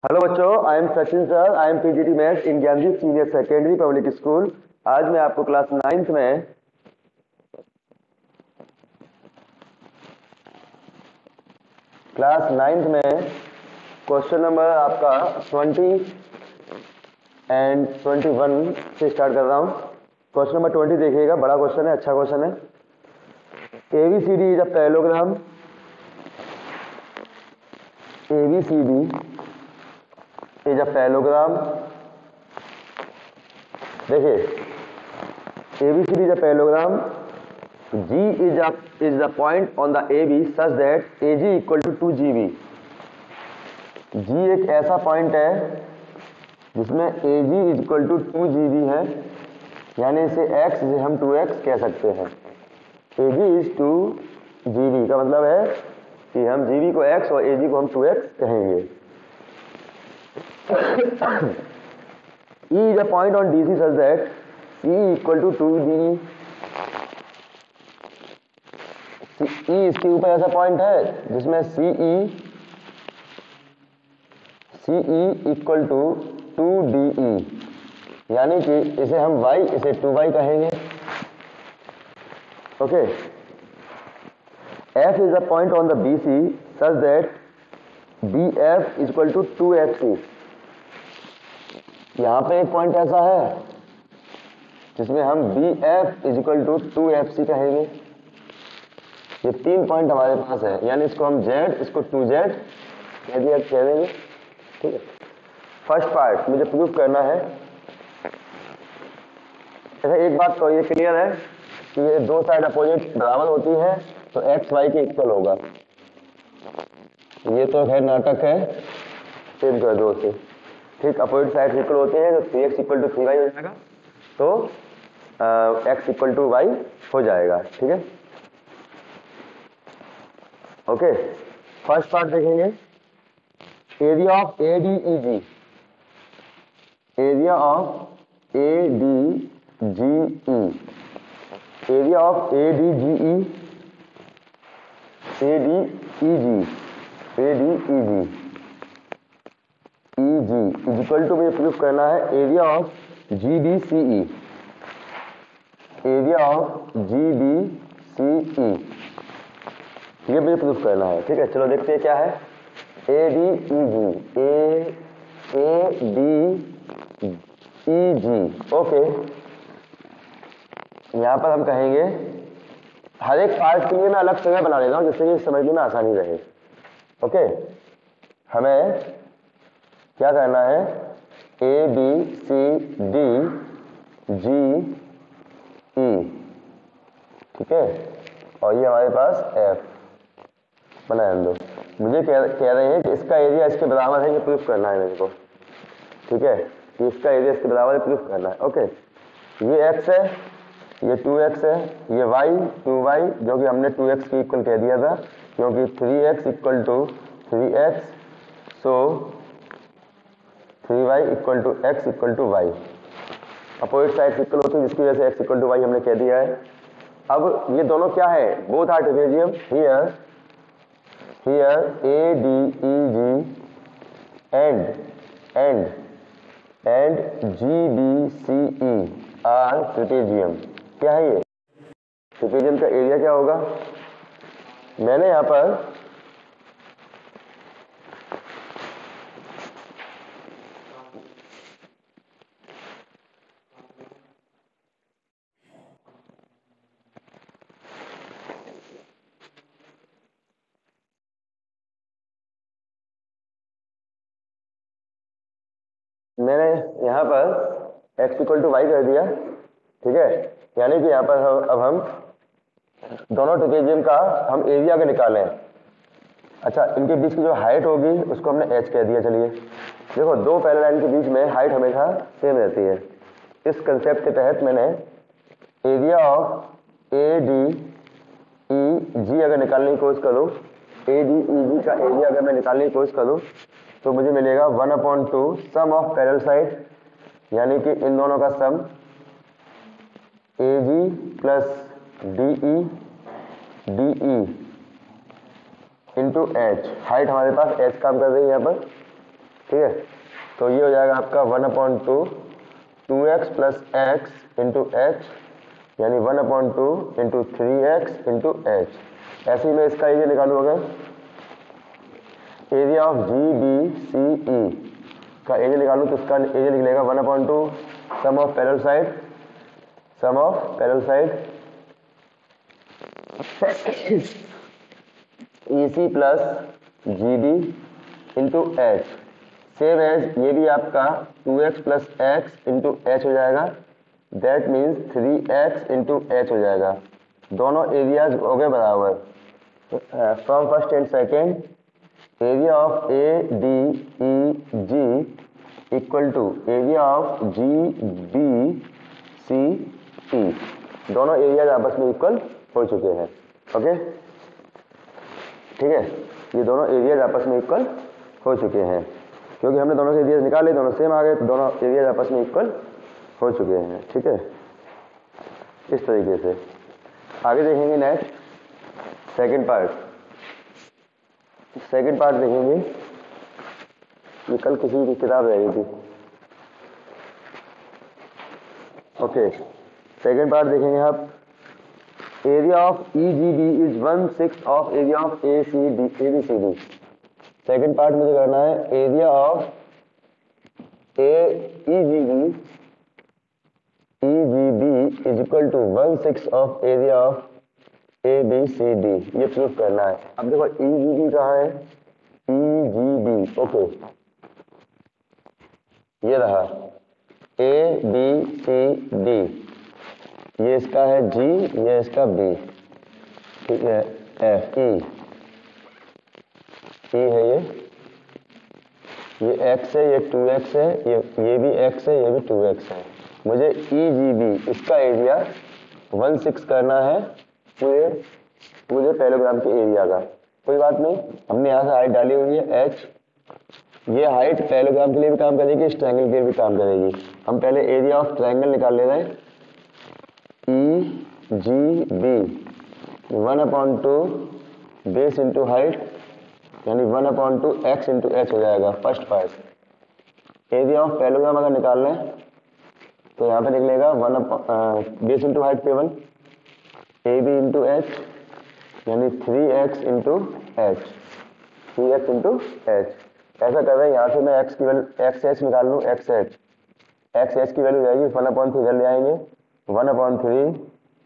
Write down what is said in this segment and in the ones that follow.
Hello बच्चों, I am Sachin sir. I am PGT maths in Gyandeep senior secondary public school. आज मैं आपको class ninth में क्वेश्चन नंबर आपका 20 एंड 21 से स्टार्ट कर रहा हूँ। क्वेश्चन नंबर 20 देखिएगा, बड़ा क्वेश्चन है, अच्छा क्वेश्चन है। ABCD is a parallelogram. ABCD is a parallelogram. देखिए, ABCD is a parallelogram. G is the point on the AB such that AG equal to 2GB. G एक ऐसा पॉइंट है जिसमें AG इक्वल टू 2GB है, यानी इसे X से हम 2X कह सकते हैं। AG इज 2GB का मतलब है कि हम GB को X और AG को हम 2X कहेंगे। E is a point on DC such that E equal to 2GB। E इसके ऊपर ऐसा पॉइंट है जिसमें CE इक्वल टू 2DE, यानी कि इसे हम Y इसे 2Y कहेंगे। Okay. F is a point on the BC such that BF equal to 2FC। यहां पे एक पॉइंट ऐसा है जिसमें हम BF इक्वल टू 2FC कहेंगे। ये 3 पॉइंट हमारे पास है, यानी इसको हम Z, इसको 2Z कह देंगे। ठीक है। फर्स्ट पार्ट मुझे प्रूफ करना है। अच्छा, एक बात तो ये क्लियर है कि ये दो साइड अपोजिट बराबर होती है तो X Y के इक्वल होगा। ये तो खैर नाटक है, सेम कर दो उसे। ठीक, अपोजिट साइड इक्वल होते हैं तो 3X इक्वल टू 3Y हो जाएगा, तो X इक्वल टू Y हो जाएगा। ठीक है, ओके। फर्स्ट पार्ट देखेंगे, area of ADEG। Area of ADGE, area of ADGE, ADEG is equal to, मुझे प्रूफ करना है area of GBCE। Area of GBCE ये मुझे प्रूफ करना है। ठीक है, चलो देखते हैं क्या है। ADEG okay. यहां पर हम कहेंगे, हर एक पार्ट के लिए मैं अलग समय बना लेता हूं जिससे कि समझने में आसानी रहे। ओके, हमें क्या करना है, ABCDGE, ठीक है, और ये हमारे पास F बना दो। मुझे कह रहे हैं कि इसका एरिया इसके बराबर है, ये प्रूफ करना है मेरे को। ठीक है, कि इसका एरिया इसके बराबर है, प्रूफ करना है। ओके, ये X है, ये 2X है, ये Y 2Y जो कि हमने 2X के इक्वल कह दिया था, क्योंकि 3X equal to 3X, so 3Y equal to X equal to Y। Opposite side equal होती है जिसकी वजह से X इक्वल टू Y हमने कह दिया है। अब ये दोनों क्या है, both are trapezium. Here ADEG and GBCE are trapezium. क्या है ये, ट्रेपेजियम का एरिया क्या होगा। मैंने यहां पर X इक्वल टू वाई कर दिया। ठीक है, यानी कि यहाँ पर अब हम दोनों ट्रेपेजियम का हम एरिया का निकालें। अच्छा, इनके बीच की जो हाइट होगी उसको हमने h कह दिया। चलिए देखो, दो पैरेलल लाइन के बीच में हाइट हमेशा सेम रहती है। इस कंसेप्ट के तहत मैंने एरिया ऑफ ADEG अगर निकालने की कोशिश करूँ, ADEG का एरिया अगर मैं निकालने की कोशिश करूँ तो मुझे मिलेगा 1/2 सम ऑफ पैरेलल साइड, यानी कि इन दोनों का सम AG plus DE into H। Height हमारे पास H काम कर रही है यहाँ पर। ठीक है, तो ये हो जाएगा आपका 1/2 2x plus x into H, यानी 1/2 इंटू 3x इंटू एच। ऐसे ही मैं इसका एरिया निकालूँ, अगर area of G B C E का एरिया निकालूँ तो इसका एरिया निकलेगा 1/2 sum of parallel side, sum of parallel side E C plus G D into H, same as ये भी आपका 2x plus x into H हो जाएगा, that means 3x into H हो जाएगा। दोनों एरियाज हो गए बराबर। From first and second, area of A D E G equal to area of G B C E, दोनों एरियाज आपस में इक्वल हो चुके हैं। ओके, ठीक है, ये दोनों एरियाज आपस में इक्वल हो चुके हैं, क्योंकि हमने दोनों के एरियाज निकाले, दोनों सेम आ गए, तो दोनों एरियाज आपस में इक्वल हो चुके हैं। ठीक है, इस तरीके से आगे देखेंगे। Next second part, second part देखेंगे। ये कल किसी की किताब रह गई थी। ओके, सेकंड पार्ट देखेंगे आप। Area of E G B is 1/6 of area of A C D, A B C D. Second part मुझे करना है, area of A E G B is equal to 1/6 of area of A B C D, ये प्रूफ करना है। अब देखो ई G B कहाँ है, ई जी बी, ओके ये रहा ए बी सी डी, ये इसका है जी, ये इसका बी, ठीक है, एफ ई है, ये एक्स है, ये 2x है, ये भी x है, ये भी 2x है। मुझे ई जी बी इसका एरिया 1/6 करना है पूरे पैरेललोग्राम के एरिया का। कोई बात नहीं, हमने यहाँ से हाइट डाली हुई है h, ये हाइट पैरेललोग्राम के लिए भी काम करेगी, इस ट्रायंगल के लिए भी काम करेगी। हम पहले एरिया ऑफ ट्रायंगल निकाल ले रहे हैं। E G B 1/2 base into height, यानी 1/2 x इंटू एच हो जाएगा first part. Area of parallelogram अगर निकाल लें तो यहाँ पे निकलेगा 1 बेस इंटू हाइट पे 1, ए बी इंटू एच, यानी 3x into H, 3x into H. ऐसा कर रहे हैं, यहाँ से मैं x की वैल्यू एक्स एच निकाल लूँ, एक्स एच की वैल्यू जाएगी 1/3 इधर ले आएंगे, 1/3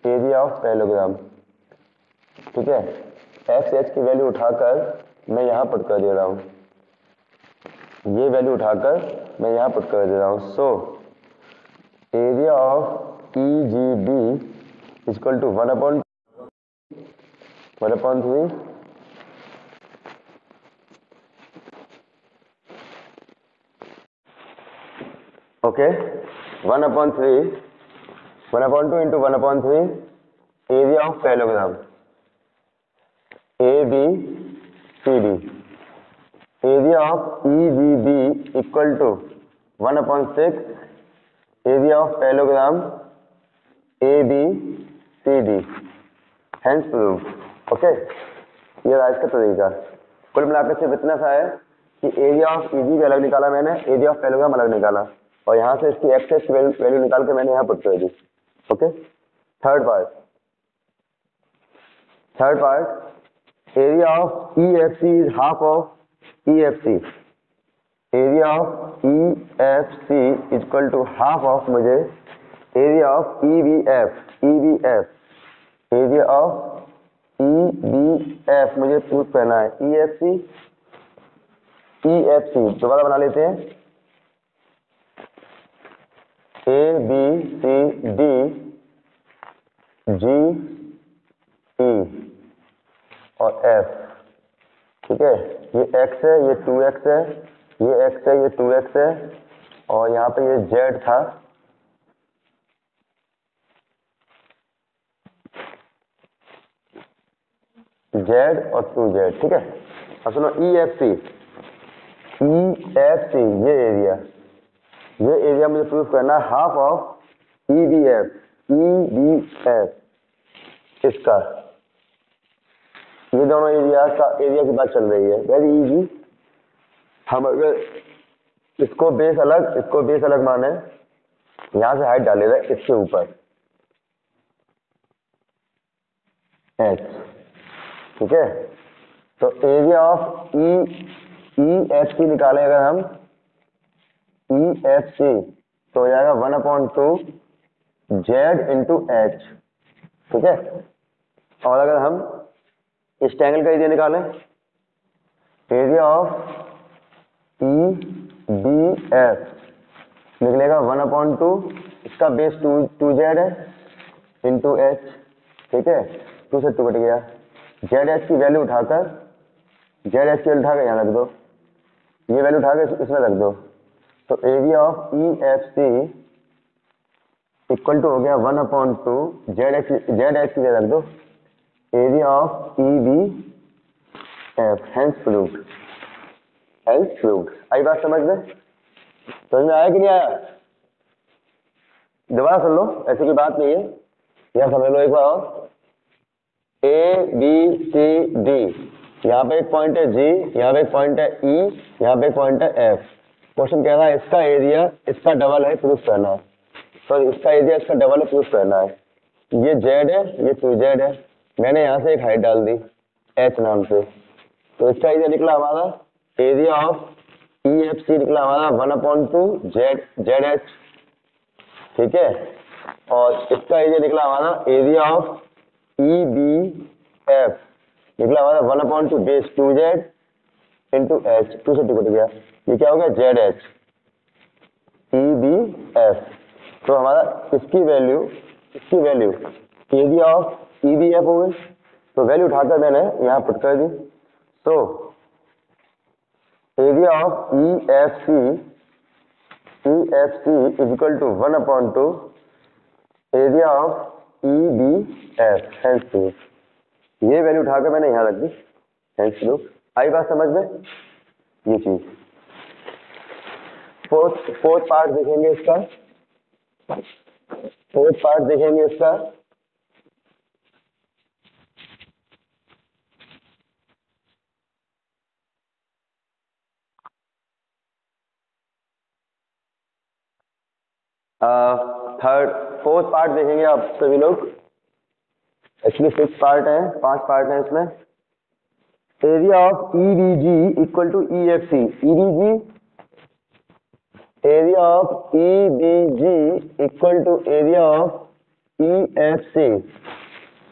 एरिया ऑफ पैरेललोग्राम। ठीक है, एक्स एच की वैल्यू उठाकर मैं यहाँ पुट कर दे रहा हूँ, ये वैल्यू उठाकर मैं यहाँ पुट कर दे रहा हूँ। So area of E G B equal to 1/3 okay, 1/3 1/2 into 1/3 area of parallelogram A B C D. Area of E G B equal to 1/6 area of parallelogram A B C D, hence prove. Okay, ये राइज का तरीका। कुल मिलाकर सिर्फ इतना सा है कि एरिया ऑफ ई जी भी अलग निकाला मैंने, एरिया ऑफ पैरेललोग्राम अलग निकाला, और यहाँ से इसकी एक्स एच की वैल्यू निकाल के मैंने यहाँ पुट कर दी। Okay, third part, area of E F C is half of E F C. Area of E F C equal to half of मुझे area of E B F, area of E B F मुझे proof करना है। ई F सी दोबारा बना लेते हैं, ए B C D G ई और F. ठीक है, ये x है, ये 2x है, ये x है, ये 2x है, और यहाँ पे ये z था, z और 2z। ठीक है, अब सुनो ई एफ सी, ये एरिया मुझे प्रूफ करना है half of E B F, इसका, ये दोनों एरिया की बात चल रही है। वेरी इजी, हम अगर इसको बेस अलग माने, यहां से हाइट डालेगा इसके ऊपर h, ठीक है। तो एरिया ऑफ EFC निकालें अगर हम EFC तो हो जाएगा 1/2 Z इंटू एच, ठीक है। और अगर हम इस ट्रायंगल का एरिया निकालें, एरिया ऑफ EBF निकलेगा 1/2, इसका बेस 2Z है इंटू एच, ठीक है। 2 से 2 कट गया, ZH की वैल्यू उठाकर यहाँ रख दो, ये वैल्यू उठाकर इसमें रख दो, तो area of EFC equal to हो गया 1/2 ZH की जगह रख दो area of EBF, hence proved. आई बात समझ में आया कि नहीं आया? दोबारा सुन लो, ऐसी कोई बात नहीं है, यह समझ लो एक बार और। ABCD, यहाँ पे एक पॉइंट है G, यहाँ पे एक पॉइंट है E, यहाँ पे एक पॉइंट है F। क्वेश्चन कह रहा है इसका एरिया इसका डबल है, प्रूफ करना है। सॉरी, इसका एरिया इसका डबल है, प्रूफ करना है। ये Z है, ये 2Z है, मैंने यहाँ से एक हाइट डाल दी H नाम से, तो इसका एरिया निकला हमारा, एरिया ऑफ EFC निकला हमारा 1/2 ZH, ठीक है। और इसका एरिया निकला हमारा एरिया ऑफ EBF निकला हमारा 1/2 बेस 2Z इंटू H, 2 से 2 कट गया, ये क्या हो गया ZH EBF। तो हमारा इसकी वैल्यू एरिया ऑफ EBF हो गई, तो वैल्यू उठाकर मैंने यहाँ पुट कर दी। तो area of EFC is equal to 1/2 area of EBF, hence proof. ये वैल्यू उठाकर मैंने यहाँ रख दी, हेंस प्रूफ। आई बात समझ में? ये चीज फोर्थ पार्ट देखेंगे इसका, फोर्थ पार्ट देखेंगे आप सभी लोग। एक्चुअली 6 पार्ट है, 5 पार्ट है इसमें। Area of EBG equal to EFC, area of EBG equal to area of EFC।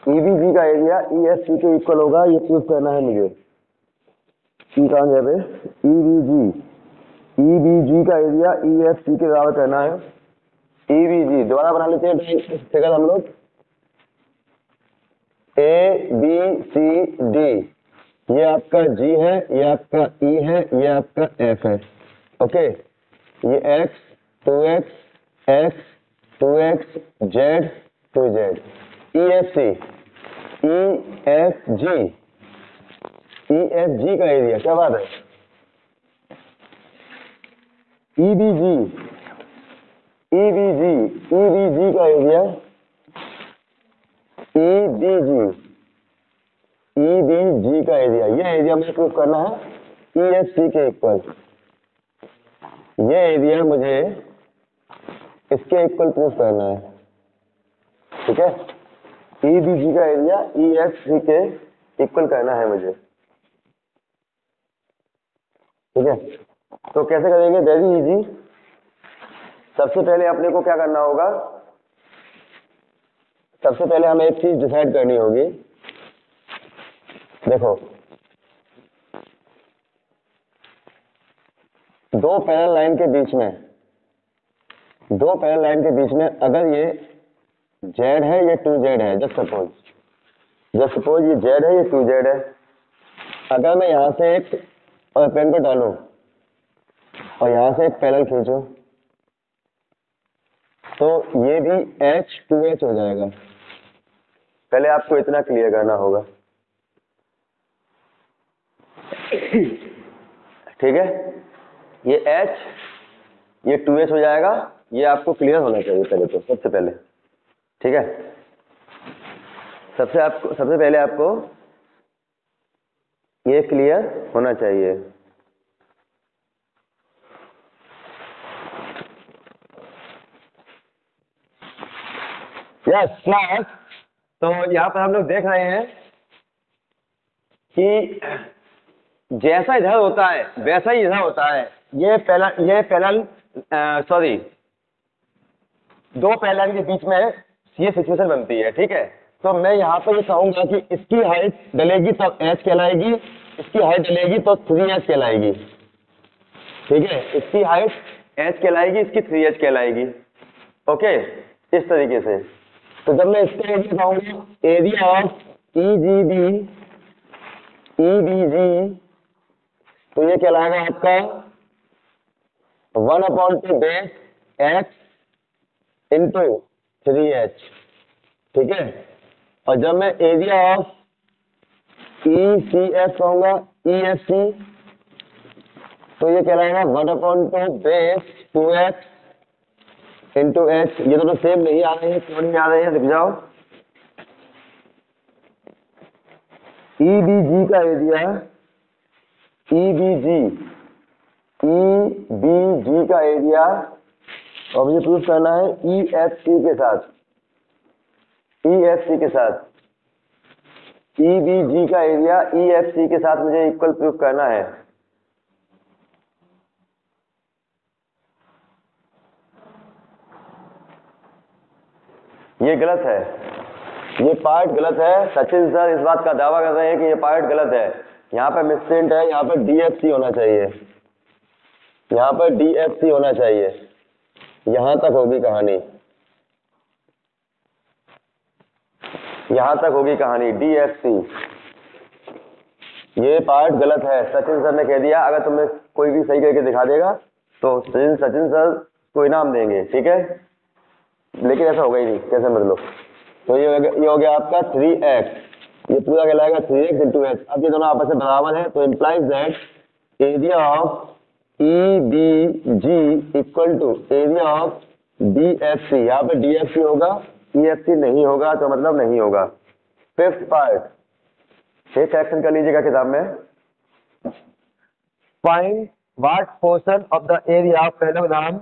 EBG का एरिया EFC के इक्वल होगा, ये प्रूफ करना है मुझे। कहाँ गया पे? EBG का एरिया EFC के बराबर करना है। EBG दोबारा बना लेते हैं फिगर हम लोग, ABCD, ये आपका G है, ये आपका E है, ये आपका F है, ओके। ये X 2X X 2X Z 2Z। EFG का एरिया, क्या बात है? EBG का एरिया EBG का एरिया, ये एरिया मुझे प्रूफ करना है EFC के इक्वल। ये एरिया मुझे इसके इक्वल प्रूफ करना है, ठीक है। EBG का एरिया EFC के इक्वल करना है मुझे, ठीक है। तो कैसे करेंगे? Very easy. सबसे पहले अपने को क्या करना होगा, सबसे पहले हमें एक चीज डिसाइड करनी होगी। देखो, दो पैरेलल लाइन के बीच में अगर ये Z है, ये 2Z है, जस्ट सपोज ये Z है, ये 2Z है। अगर मैं यहां से एक पेन को डालूं और यहां से एक पैरेलल खींचूं, तो ये भी H2H हो जाएगा। पहले आपको इतना क्लियर करना होगा, ठीक है। ये H, ये 2H हो जाएगा, ये आपको क्लियर होना चाहिए पहले, तो सबसे पहले, ठीक है। सबसे पहले आपको ये क्लियर होना चाहिए। Yes class. तो यहाँ पर हम लोग देख रहे हैं कि जैसा इधर होता है वैसा ही इधर होता है। ये पैरेलल सॉरी, दो पैरेलल के बीच में ये सिचुएशन बनती है, ठीक है। तो मैं यहाँ पर ये कहूंगा कि इसकी हाइट डलेगी तो h कहलाएगी, इसकी हाइट डलेगी तो 3h कहलाएगी, ठीक है। इसकी हाइट h कहलाएगी, इसकी 3h कहलाएगी, ओके, इस तरीके से। तो जब मैं इसका एरिया कहूंगा, एरिया ऑफ EBG, तो ये कहलाएगा आपका 1/2 बेस x इंटू 3h, ठीक है। और जब मैं एरिया ऑफ ECF कहूंगा, EFC, तो ये कहलाएगा 1/2 बेस 2x इंटू h। ये दोनों सेम नहीं आ रहे हैं, क्यों नहीं आ रहे हैं, लिख जाओ। EBG का एरिया, EBG का एरिया, और मुझे प्रूफ करना है EFC के साथ, EFC के साथ। EBG का एरिया EFC के साथ मुझे इक्वल प्रूफ करना है। ये गलत है, ये पार्ट गलत है। सचिन सर इस बात का दावा कर रहे हैं कि ये पार्ट गलत है। यहाँ पर मिसप्रिंट है, यहाँ पर DFC होना चाहिए, यहाँ पर DFC होना चाहिए। यहां तक होगी कहानी, यहां तक होगी कहानी, DFC। ये पार्ट गलत है, सचिन सर ने कह दिया। अगर तुम्हें कोई भी सही करके दिखा देगा तो सचिन सर को इनाम देंगे, ठीक है। लेकिन ऐसा होगा ही नहीं, कैसे मतलब। तो ये हो गया आपका 3x, ये पूरा कहलाएगा 3x इंटू h। अब ये दोनों आपस में बराबर है, तो implies that area of EBG equal to area of DFC। यहाँ पे DFC होगा, EFC नहीं होगा, तो मतलब नहीं होगा। फिफ्थ पार्ट, एक एक्शन कर लीजिएगा किताब में। Find what portion of the area of parallelogram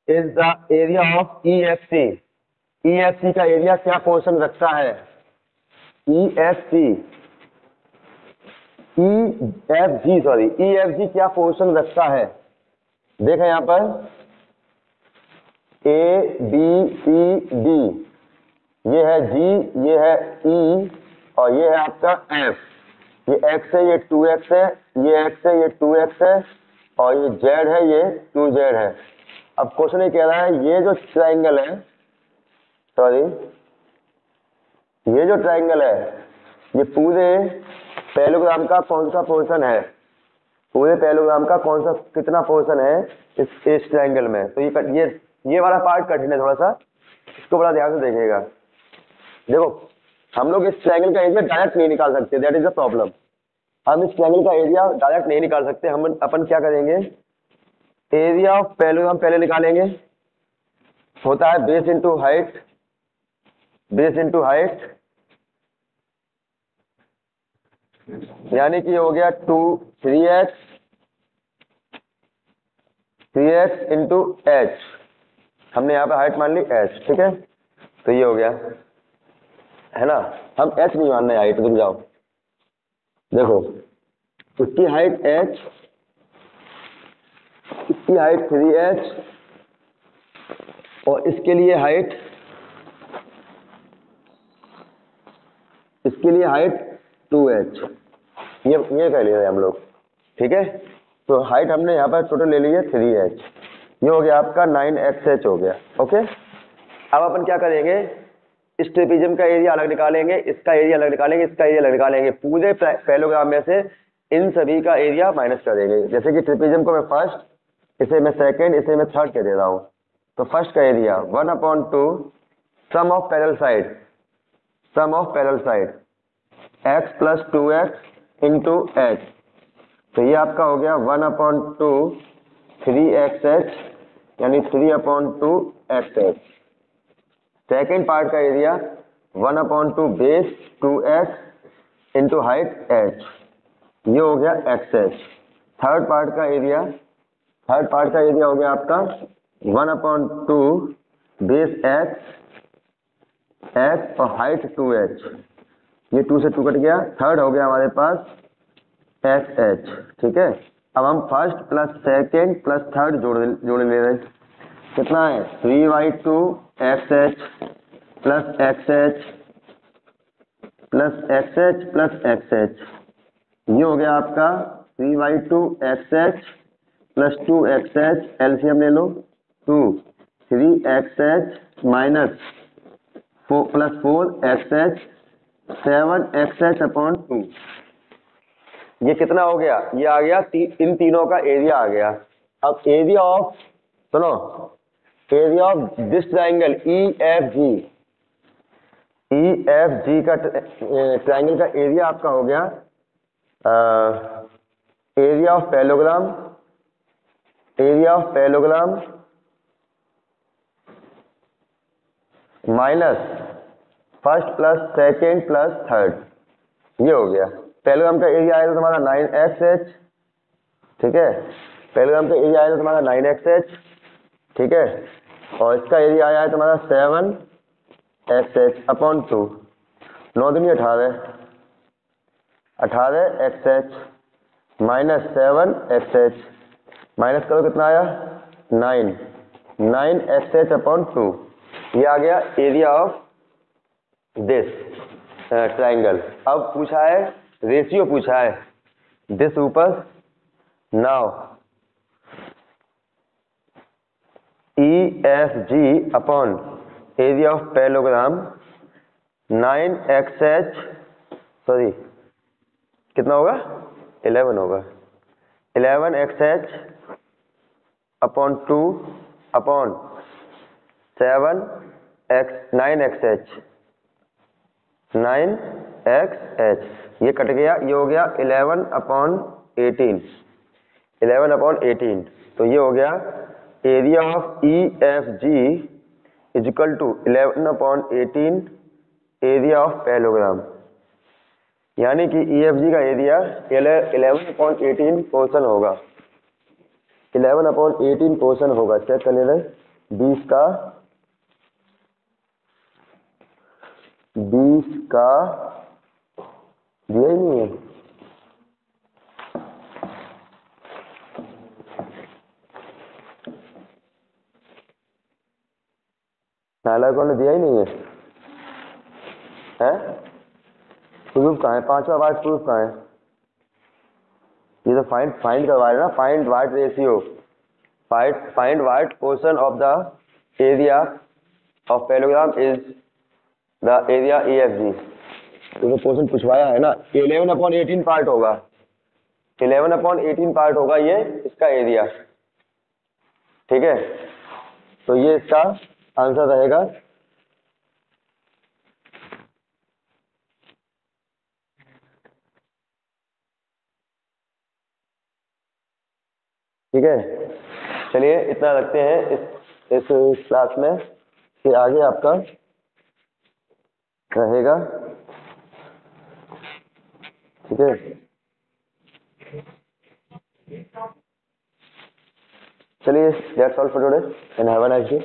is the area of EFC। EFC का एरिया क्या पोर्शन रखता है, EFG क्या पोर्शन रखता है। देखें यहाँ पर ABCD, ये है G, ये है E, और ये है आपका F। ये X है, ये 2X है, ये X है, ये 2X है, और ये Z है, ये 2Z है। अब क्वेश्चन ये कह रहा है, ये जो ट्राइंगल है, सॉरी, ये जो ट्राइंगल है, ये पूरे पैरेललोग्राम का कौन सा पोर्शन है, पूरे पैरेललोग्राम का कौन सा कितना पोर्शन है इस ट्राइंगल में। तो ये वाला पार्ट कठिन है थोड़ा सा, इसको बड़ा ध्यान से देखिएगा। देखो, हम लोग इस ट्राइंगल का एरिया डायरेक्ट नहीं निकाल सकते, दैट इज द प्रॉब्लम। हम इस ट्राइंगल का एरिया डायरेक्ट नहीं निकाल सकते। हम अपन क्या करेंगे, एरिया ऑफ पैरेललोग्राम पहले निकालेंगे। होता है base into height, base into height, यानी कि हो गया 3x इंटू h। हमने यहाँ पे हाइट मान ली h, ठीक है। तो ये हो गया, है ना। हम h नहीं मान रहे हाइट, रुक जाओ। देखो, उसकी हाइट h, इसकी हाइट 3h, और इसके लिए हाइट, इसके लिए हाइट 2h। ये कह लिए हम लोग, ठीक है। तो हाइट हमने यहाँ पर टोटल ले ली है 3h। ये हो गया आपका 9xh हो गया, ओके। अब अपन क्या करेंगे, इस ट्रेपेजियम का एरिया अलग निकालेंगे, इसका एरिया अलग निकालेंगे, इसका एरिया अलग निकालेंगे। पूरे पैरेललोग्राम में से इन सभी का एरिया माइनस कर देंगे। जैसे कि ट्रेपेजियम को मैं फर्स्ट, इसे मैं सेकंड, इसे मैं थर्ड कह दे रहा हूँ। तो फर्स्ट का area 1/2 sum of parallel side, sum of parallel side x plus 2x into h। तो ये आपका हो गया 1/2 3xh, यानी 3/2 xh। सेकेंड पार्ट का area 1/2 base 2x into height h, ये हो गया xh। थर्ड पार्ट का एरिया हो गया आपका 1/2 बेस x x और हाइट 2h, ये 2 से 2 कट गया, थर्ड हो गया हमारे पास xh। ठीक है, अब हम first plus second plus third जोड़ ले रहे। कितना है 3y2 xh plus xh plus xh plus xh, ये हो गया आपका 3y2 xh plus 2xh, LCM ले लो 2 3xh minus 4 plus 4xh 7xh upon 2। ये कितना हो गया, ये आ गया इन तीनों का एरिया आ गया। अब एरिया ऑफ, सुनो, area of this triangle EFG, EFG का ट्राइंगल का एरिया आपका हो गया area of parallelogram, area of parallelogram minus first plus second plus third, ये हो गया। पैरेललोग्राम का एरिया आएगा तुम्हारा 9xh। ठीक है, पैरेललोग्राम का एरिया आएगा तुम्हारा 9xh। ठीक है, और इसका एरिया आया है तुम्हारा 7xh अपॉन 2, 9 दूनी 18, 18xh माइनस 7xh, माइनस करो कितना आया 9, 9xh अपॉन 2, ये आ गया एरिया ऑफ दिस ट्राइंगल। अब पूछा है रेशियो, पूछा है दिस ऊपर। Now EFG upon area of parallelogram 9xh, sorry कितना होगा 11 होगा, 11xh upon 2 upon 9xh 9xh, ये कट गया, ये हो गया 11 अपॉन 18, 11 अपॉन 18। तो ये हो गया area of EFG is equal to 11 upon 18 area of parallelogram, यानी कि EFG का एरिया 11 अपॉन 18 पोर्शन होगा, 11 अपॉन 18 पोर्शन होगा। चेक कर ले रहे, 20 का दिया ही नहीं है, नाला कौन ने दिया ही नहीं है, प्रूफ कहाँ है, 5वां पार्ट प्रूफ कहाँ है, ये तो फाइंड करवा रहे ना, find what ratio, find what portion of the area of parallelogram is the area EFG, तो पोर्शन पूछवाया है ना, 11 अपॉन 18 पार्ट होगा, 11 अपॉन 18 पार्ट होगा ये इसका एरिया। ठीक है, तो ये इसका आंसर रहेगा। ठीक है, चलिए इतना रखते हैं इस क्लास में, फिर आगे आपका रहेगा। ठीक है, चलिए that's all for today and have a nice day.